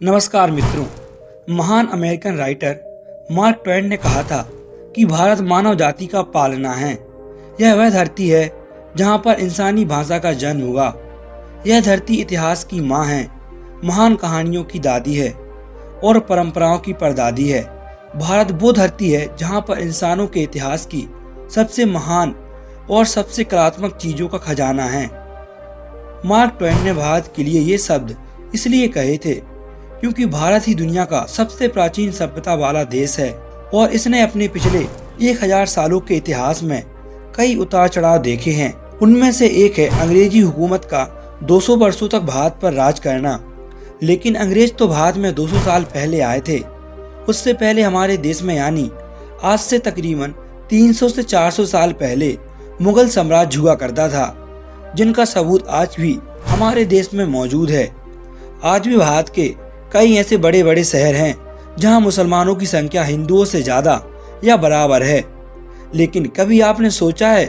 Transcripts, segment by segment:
नमस्कार मित्रों। महान अमेरिकन राइटर मार्क ट्वेन ने कहा था कि भारत मानव जाति का पालना है। यह वह धरती है जहां पर इंसानी भाषा का जन्म हुआ। यह धरती इतिहास की माँ है, महान कहानियों की दादी है और परंपराओं की परदादी है। भारत वो धरती है जहां पर इंसानों के इतिहास की सबसे महान और सबसे कलात्मक चीजों का खजाना है। मार्क ट्वेन ने भारत के लिए ये शब्द इसलिए कहे थे क्योंकि भारत ही दुनिया का सबसे प्राचीन सभ्यता वाला देश है और इसने अपने पिछले 1000 सालों के इतिहास में कई उतार चढ़ाव देखे हैं। उनमें से एक है अंग्रेजी हुकूमत का 200 वर्षों तक भारत पर राज करना। लेकिन अंग्रेज तो भारत में 200 साल पहले आए थे। उससे पहले हमारे देश में यानी आज से तकरीबन 300 से 400 साल पहले मुगल साम्राज्य हुआ करता था, जिनका सबूत आज भी हमारे देश में मौजूद है। आज भी भारत के कई ऐसे बड़े बड़े शहर हैं जहां मुसलमानों की संख्या हिंदुओं से ज्यादा या बराबर है। लेकिन कभी आपने सोचा है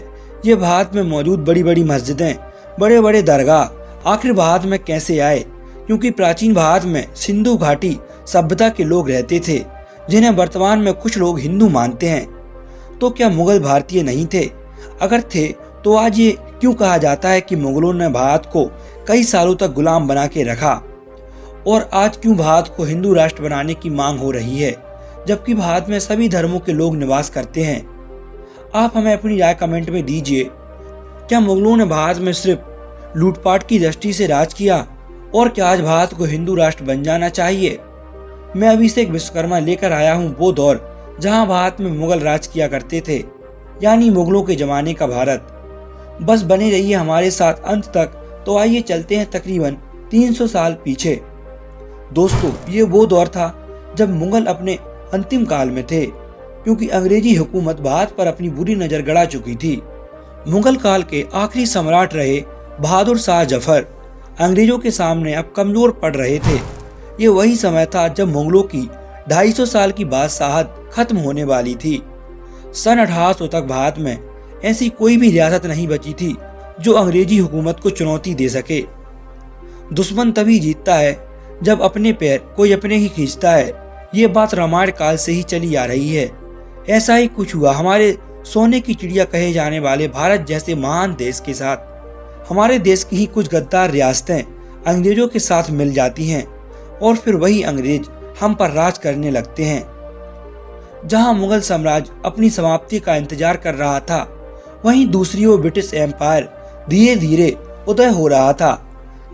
ये भारत में मौजूद बड़ी बड़ी मस्जिदें, बड़े बड़े दरगाह आखिर भारत में कैसे आए? क्योंकि प्राचीन भारत में सिंधु घाटी सभ्यता के लोग रहते थे, जिन्हें वर्तमान में कुछ लोग हिंदू मानते हैं। तो क्या मुगल भारतीय नहीं थे? अगर थे तो आज ये क्यों कहा जाता है कि मुगलों ने भारत को कई सालों तक गुलाम बना के रखा? और आज क्यों भारत को हिंदू राष्ट्र बनाने की मांग हो रही है, जबकि भारत में सभी धर्मों के लोग निवास करते हैं? आप हमें अपनी राय कमेंट में दीजिए। क्या मुगलों ने भारत में सिर्फ लूटपाट की दृष्टि से राज किया और क्या आज भारत को हिंदू राष्ट्र बन जाना चाहिए? मैं अभी से एक विश्वकर्मा लेकर आया हूँ वो दौर जहाँ भारत में मुगल राज किया करते थे, यानी मुगलों के जमाने का भारत। बस बने रहिए हमारे साथ अंत तक। तो आइए चलते हैं तकरीबन 300 साल पीछे। दोस्तों, ये वो दौर था जब मुगल अपने अंतिम काल में थे, क्योंकि अंग्रेजी हुकूमत भारत पर अपनी बुरी नजर गड़ा चुकी थी। मुगल काल के आखिरी सम्राट रहे बहादुर शाह जफर अंग्रेजों के सामने अब कमजोर पड़ रहे थे। ये वही समय था जब मुगलों की 250 साल की बादशाहत खत्म होने वाली थी। सन 1800 तक भारत में ऐसी कोई भी रियासत नहीं बची थी जो अंग्रेजी हुकूमत को चुनौती दे सके। दुश्मन तभी जीतता है जब अपने पैर कोई अपने ही खींचता है। ये बात रामायण काल से ही चली आ रही है। ऐसा ही कुछ हुआ हमारे सोने की चिड़िया कहे जाने वाले भारत जैसे महान देश के साथ। हमारे देश की ही कुछ गद्दार रियासतें अंग्रेजों के साथ मिल जाती हैं और फिर वही अंग्रेज हम पर राज करने लगते हैं। जहां मुगल साम्राज्य अपनी समाप्ति का इंतजार कर रहा था, वहीं दूसरी ओर ब्रिटिश एम्पायर धीरे धीरे उदय हो रहा था।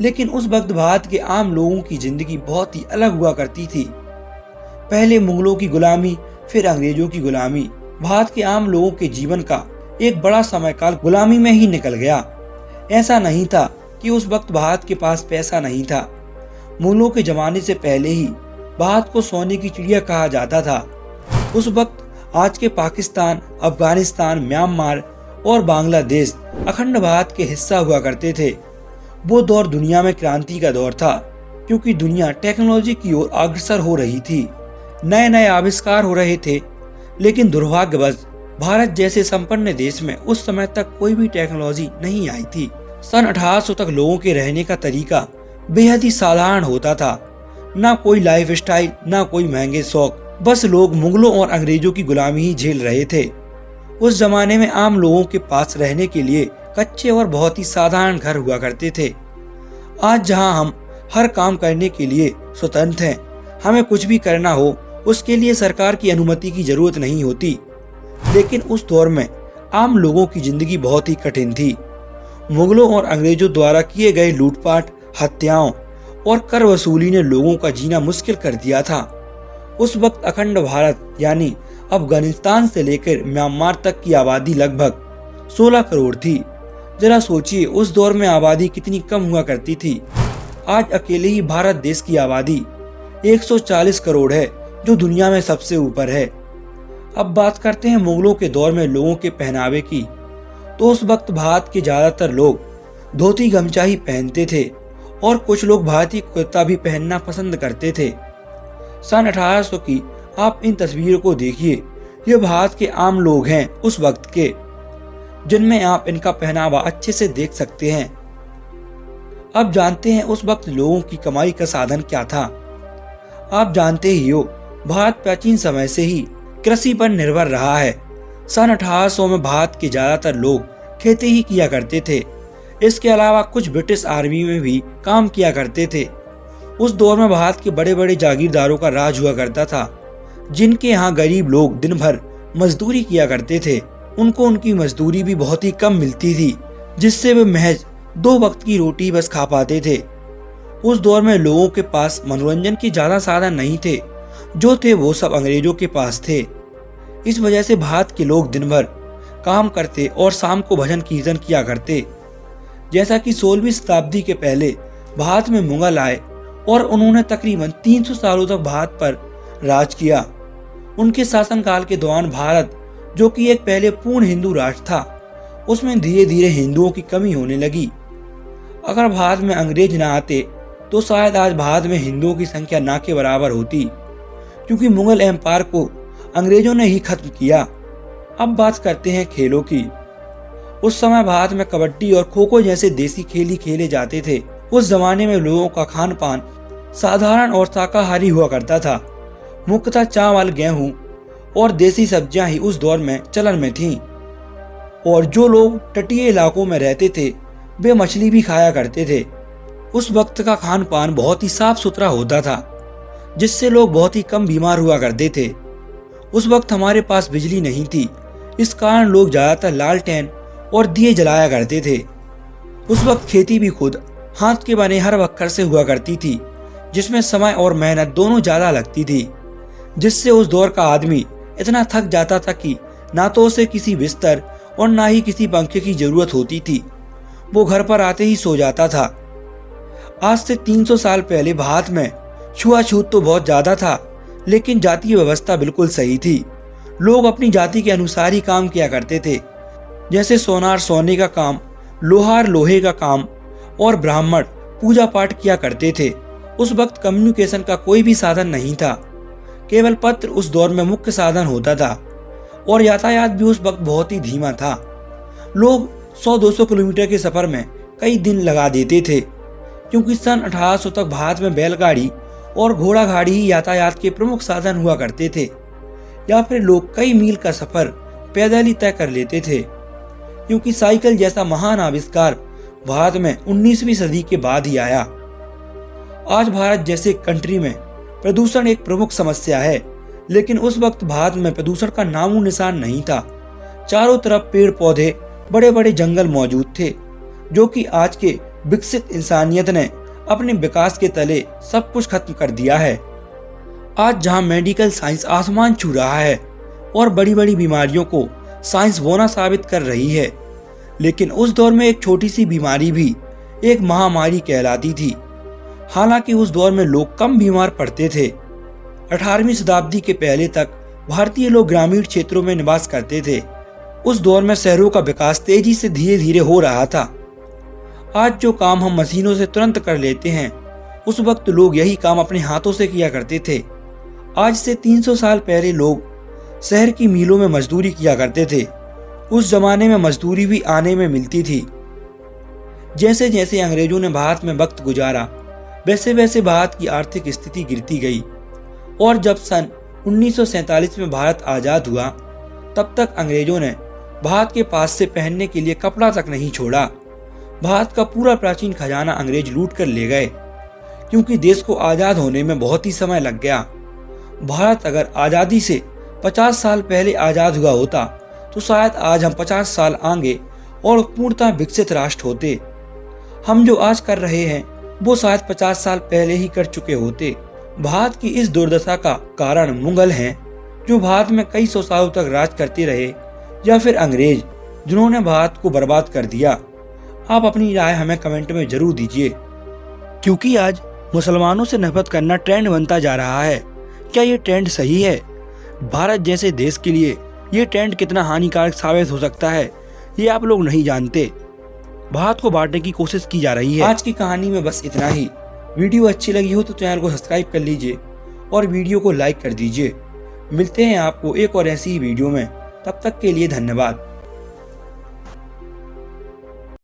लेकिन उस वक्त भारत के आम लोगों की जिंदगी बहुत ही अलग हुआ करती थी। पहले मुगलों की गुलामी, फिर अंग्रेजों की गुलामी। भारत के आम लोगों के जीवन का एक बड़ा समय काल गुलामी में ही निकल गया। ऐसा नहीं था कि उस वक्त भारत के पास पैसा नहीं था। मुगलों के जमाने से पहले ही भारत को सोने की चिड़िया कहा जाता था। उस वक्त आज के पाकिस्तान, अफगानिस्तान, म्यांमार और बांग्लादेश अखंड भारत के हिस्सा हुआ करते थे। वो दौर दुनिया में क्रांति का दौर था, क्योंकि दुनिया टेक्नोलॉजी की ओर अग्रसर हो रही थी। नए नए आविष्कार हो रहे थे। लेकिन दुर्भाग्यवश भारत जैसे संपन्न देश में उस समय तक कोई भी टेक्नोलॉजी नहीं आई थी। सन 1800 तक लोगों के रहने का तरीका बेहद ही साधारण होता था। ना कोई लाइफ स्टाइल, ना कोई महंगे शौक। बस लोग मुगलों और अंग्रेजों की गुलामी ही झेल रहे थे। उस जमाने में आम लोगों के पास रहने के लिए कच्चे और बहुत ही साधारण घर हुआ करते थे। आज जहां हम हर काम करने के लिए स्वतंत्र हैं, हमें कुछ भी करना हो उसके लिए सरकार की अनुमति की जरूरत नहीं होती। लेकिन उस दौर में आम लोगों की जिंदगी बहुत ही कठिन थी। मुगलों और अंग्रेजों द्वारा किए गए लूटपाट, हत्याओं और कर वसूली ने लोगों का जीना मुश्किल कर दिया था। उस वक्त अखंड भारत यानी अफगानिस्तान से लेकर म्यांमार तक की आबादी लगभग 16 करोड़ थी। जरा सोचिए उस दौर में आबादी कितनी कम हुआ करती थी। आज अकेले ही भारत देश की आबादी 140 करोड़ है, जो दुनिया में सबसे ऊपर है। अब बात करते हैं मुगलों के दौर में लोगों के पहनावे की। तो उस वक्त भारत के ज्यादातर लोग धोती गमछा ही पहनते थे और कुछ लोग भारतीय कुर्ता भी पहनना पसंद करते थे। सन 1800 की आप इन तस्वीरों को देखिए। ये भारत के आम लोग हैं उस वक्त के, जिनमें आप इनका पहनावा अच्छे से देख सकते हैं। अब जानते हैं उस वक्त लोगों की कमाई का साधन क्या था। आप जानते ही हो, भारत प्राचीन समय से ही कृषि पर निर्भर रहा है। सन 1800 में भारत के ज्यादातर लोग खेती ही किया करते थे। इसके अलावा कुछ ब्रिटिश आर्मी में भी काम किया करते थे। उस दौर में भारत के बड़े बड़े जागीरदारों का राज हुआ करता था, जिनके यहाँ गरीब लोग दिन भर मजदूरी किया करते थे। उनको उनकी मजदूरी भी बहुत ही कम मिलती थी, जिससे वे महज 2 वक्त की रोटी बस खा पाते थे। उस दौर में लोगों के पास मनोरंजन के ज्यादा साधन नहीं थे, जो थे वो सब अंग्रेजों के पास थे। इस वजह से भारत के लोग दिन भर काम करते और शाम को भजन कीर्तन किया करते। जैसा कि 16वीं शताब्दी के पहले भारत में मुगल आए और उन्होंने तकरीबन 300 सालों तक भारत पर राज किया। उनके शासनकाल के दौरान भारत, जो कि एक पहले पूर्ण हिंदू राष्ट्र था, उसमें धीरे धीरे हिंदुओं की कमी होने लगी। अगर भारत में अंग्रेज न आते तो शायद आज भारत में हिंदुओं की संख्या ना के बराबर होती, क्योंकि मुगल एम्पायर को अंग्रेजों ने ही खत्म किया। अब बात करते हैं खेलों की। उस समय भारत में कबड्डी और खो खो जैसे देसी खेल ही खेले जाते थे। उस जमाने में लोगों का खान पान साधारण और शाकाहारी हुआ करता था। मुख्यतः चावल, गेहूं और देसी सब्जियां ही उस दौर में चलन में थीं। और जो लोग तटीय इलाकों में रहते थे वे मछली भी खाया करते थे। उस वक्त का खान पान बहुत ही साफ सुथरा होता था, जिससे लोग बहुत ही कम बीमार हुआ करते थे। उस वक्त हमारे पास बिजली नहीं थी, इस कारण लोग ज्यादातर लालटेन और दिए जलाया करते थे। उस वक्त खेती भी खुद हाथ के बने हर वक्कर से हुआ करती थी, जिसमें समय और मेहनत दोनों ज्यादा लगती थी, जिससे उस दौर का आदमी इतना थक जाता था कि ना तो उसे किसी बिस्तर और ना ही किसी पंखे की जरूरत होती थी। वो घर पर आते ही सो जाता था। आज से 300 साल पहले भारत में छुआछूत तो बहुत ज्यादा था, लेकिन जातीय व्यवस्था बिल्कुल सही थी। लोग अपनी जाति के अनुसार ही काम किया करते थे। जैसे सोनार सोने का काम, लोहार लोहे का काम और ब्राह्मण पूजा पाठ किया करते थे। उस वक्त कम्युनिकेशन का कोई भी साधन नहीं था, केवल पत्र उस दौर में मुख्य साधन होता था और यातायात भी उस वक्त बहुत ही धीमा था। लोग 100-200 किलोमीटर के सफर में कई दिन लगा देते थे, क्योंकि सन 1800 तक भारत में बैलगाड़ी और घोड़ा गाड़ी ही यातायात के प्रमुख साधन हुआ करते थे, या फिर लोग कई मील का सफर पैदल ही तय कर लेते थे, क्योंकि साइकिल जैसा महान आविष्कार भारत में 19वीं सदी के बाद ही आया। आज भारत जैसे कंट्री में प्रदूषण एक प्रमुख समस्या है, लेकिन उस वक्त भारत में प्रदूषण का नामो निशान नहीं था। चारों तरफ पेड़ पौधे, बड़े बड़े जंगल मौजूद थे, जो कि आज के विकसित इंसानियत ने अपने विकास के तले सब कुछ खत्म कर दिया है। आज जहां मेडिकल साइंस आसमान छू रहा है और बड़ी बड़ी बीमारियों को साइंस बोना साबित कर रही है, लेकिन उस दौर में एक छोटी सी बीमारी भी एक महामारी कहलाती थी। हालांकि उस दौर में लोग कम बीमार पड़ते थे। 18वीं शताब्दी के पहले तक भारतीय लोग ग्रामीण क्षेत्रों में निवास करते थे। उस दौर में शहरों का विकास तेजी से धीरे धीरे हो रहा था। आज जो काम हम मशीनों से तुरंत कर लेते हैं, उस वक्त लोग यही काम अपने हाथों से किया करते थे। आज से 300 साल पहले लोग शहर की मीलों में मजदूरी किया करते थे। उस जमाने में मजदूरी भी आने में मिलती थी। जैसे जैसे अंग्रेजों ने भारत में वक्त गुजारा, वैसे वैसे भारत की आर्थिक स्थिति गिरती गई और जब सन 1947 में भारत आजाद हुआ, तब तक अंग्रेजों ने भारत के पास से पहनने के लिए कपड़ा तक नहीं छोड़ा। भारत का पूरा प्राचीन खजाना अंग्रेज लूट कर ले गए, क्योंकि देश को आजाद होने में बहुत ही समय लग गया। भारत अगर आजादी से 50 साल पहले आजाद हुआ होता तो शायद आज हम 50 साल आगे और पूर्णतः विकसित राष्ट्र होते। हम जो आज कर रहे हैं वो शायद 50 साल पहले ही कर चुके होते। भारत की इस दुर्दशा का कारण मुगल हैं, जो भारत में कई सौ सालों तक राज करते रहे, या फिर अंग्रेज, जिन्होंने भारत को बर्बाद कर दिया। आप अपनी राय हमें कमेंट में जरूर दीजिए। क्योंकि आज मुसलमानों से नफरत करना ट्रेंड बनता जा रहा है, क्या ये ट्रेंड सही है? भारत जैसे देश के लिए ये ट्रेंड कितना हानिकारक साबित हो सकता है, ये आप लोग नहीं जानते। भारत को बांटने की कोशिश की जा रही है। आज की कहानी में बस इतना ही। वीडियो अच्छी लगी हो तो चैनल को सब्सक्राइब कर लीजिए और वीडियो को लाइक कर दीजिए। मिलते हैं आपको एक और ऐसी ही वीडियो में, तब तक के लिए धन्यवाद।